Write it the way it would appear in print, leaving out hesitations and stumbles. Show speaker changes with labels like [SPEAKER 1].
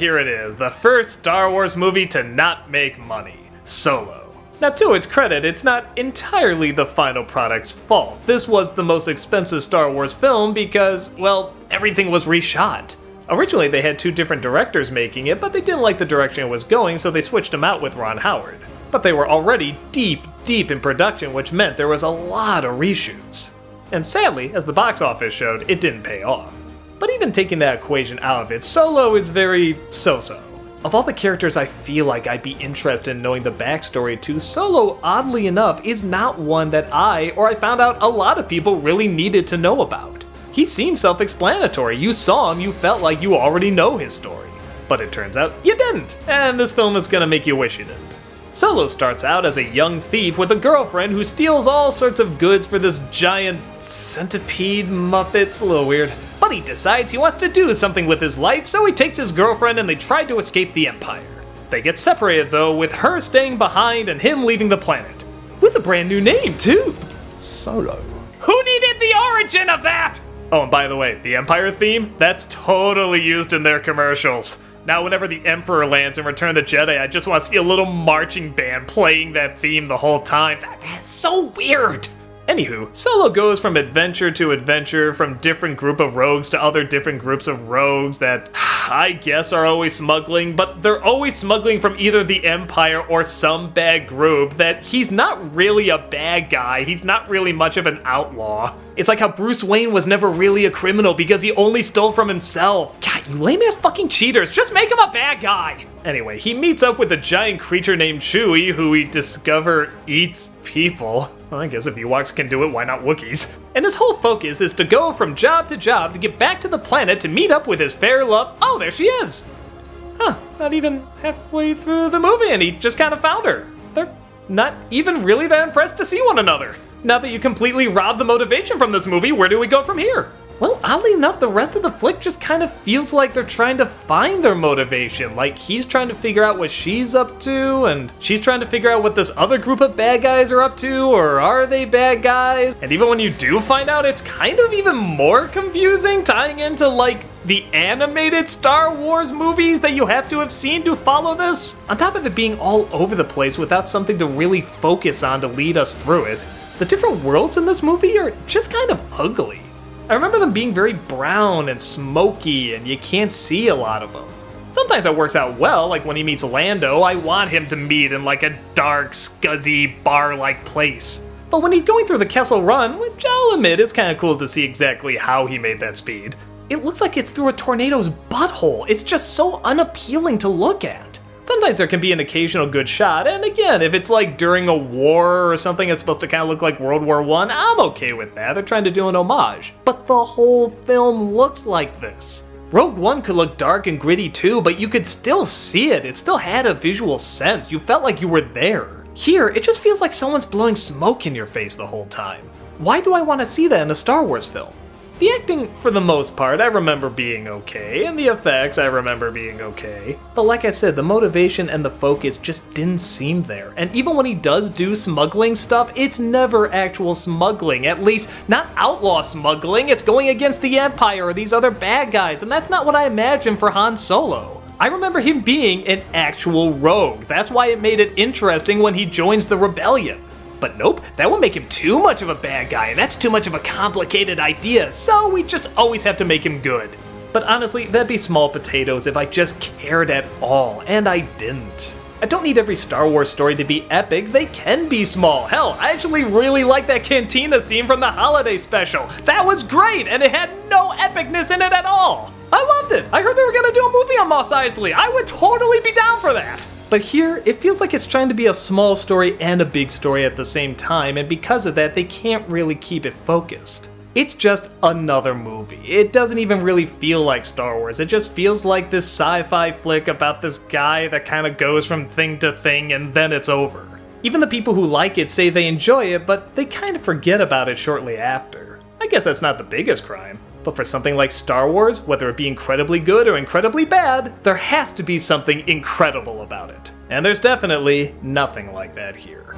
[SPEAKER 1] here it is, the first Star Wars movie to not make money, Solo. Now to its credit, it's not entirely the final product's fault. This was the most expensive Star Wars film because, well, everything was reshot. Originally they had 2 different directors making it, but they didn't like the direction it was going, so they switched them out with Ron Howard. But they were already deep in production, which meant there was a lot of reshoots. And sadly, as the box office showed, it didn't pay off. But even taking that equation out of it, Solo is very so-so. Of all the characters I feel like I'd be interested in knowing the backstory to, Solo, oddly enough, is not one that I found out a lot of people really needed to know about. He seems self-explanatory. You saw him, you felt like you already know his story. But it turns out you didn't, and this film is gonna make you wish you didn't. Solo starts out as a young thief with a girlfriend who steals all sorts of goods for this giant centipede muppet. It's a little weird. But he decides he wants to do something with his life, so he takes his girlfriend and they try to escape the Empire. They get separated though, with her staying behind and him leaving the planet. With a brand new name too!
[SPEAKER 2] Solo.
[SPEAKER 1] Who needed the origin of that? Oh, and by the way, the Empire theme, that's totally used in their commercials. Now whenever the Emperor lands in Return of the Jedi, I just want to see a little marching band playing that theme the whole time. That's so weird! Anywho, Solo goes from adventure to adventure, from different group of rogues to other different groups of rogues that I guess are always smuggling, but they're always smuggling from either the Empire or some bad group that he's not really a bad guy, he's not really much of an outlaw. It's like how Bruce Wayne was never really a criminal because he only stole from himself. God, you lame-ass fucking cheaters, just make him a bad guy! Anyway, he meets up with a giant creature named Chewie, who we discover eats people. Well, I guess if Ewoks can do it, why not Wookiees? And his whole focus is to go from job to job to get back to the planet to meet up with his fair love. Oh, there she is! Huh, not even halfway through the movie and he just kind of found her. They're not even really that impressed to see one another. Now that you completely robbed the motivation from this movie, where do we go from here? Well, oddly enough, the rest of the flick just kind of feels like they're trying to find their motivation. Like, he's trying to figure out what she's up to, and she's trying to figure out what this other group of bad guys are up to, or are they bad guys? And even when you do find out, it's kind of even more confusing, tying into, like, the animated Star Wars movies that you have to have seen to follow this. On top of it being all over the place without something to really focus on to lead us through it, the different worlds in this movie are just kind of ugly. I remember them being very brown and smoky, and you can't see a lot of them. Sometimes that works out well, like when he meets Lando, I want him to meet in like a dark, scuzzy, bar-like place. But when he's going through the Kessel Run, which I'll admit is kind of cool to see exactly how he made that speed, it looks like it's through a tornado's butthole. It's just so unappealing to look at. Sometimes there can be an occasional good shot, and again, if it's like during a war or something that's supposed to kind of look like World War I, I'm okay with that. They're trying to do an homage. But the whole film looks like this. Rogue One could look dark and gritty too, but you could still see it. It still had a visual sense. You felt like you were there. Here, it just feels like someone's blowing smoke in your face the whole time. Why do I want to see that in a Star Wars film? The acting, for the most part, I remember being okay, and the effects, I remember being okay. But like I said, the motivation and the focus just didn't seem there. And even when he does do smuggling stuff, it's never actual smuggling. At least, not outlaw smuggling, it's going against the Empire or these other bad guys, and that's not what I imagined for Han Solo. I remember him being an actual rogue. That's why it made it interesting when he joins the rebellion. But nope, that would make him too much of a bad guy, and that's too much of a complicated idea, so we just always have to make him good. But honestly, that'd be small potatoes if I just cared at all, and I didn't. I don't need every Star Wars story to be epic, they can be small. Hell, I actually really like that cantina scene from the holiday special. That was great, and it had no epicness in it at all. I loved it. I heard they were gonna do a movie on Mos Eisley. I would totally be down for that. But here, it feels like it's trying to be a small story and a big story at the same time, and because of that, they can't really keep it focused. It's just another movie. It doesn't even really feel like Star Wars. It just feels like this sci-fi flick about this guy that kind of goes from thing to thing and then it's over. Even the people who like it say they enjoy it, but they kind of forget about it shortly after. I guess that's not the biggest crime. But for something like Star Wars, whether it be incredibly good or incredibly bad, there has to be something incredible about it. And there's definitely nothing like that here.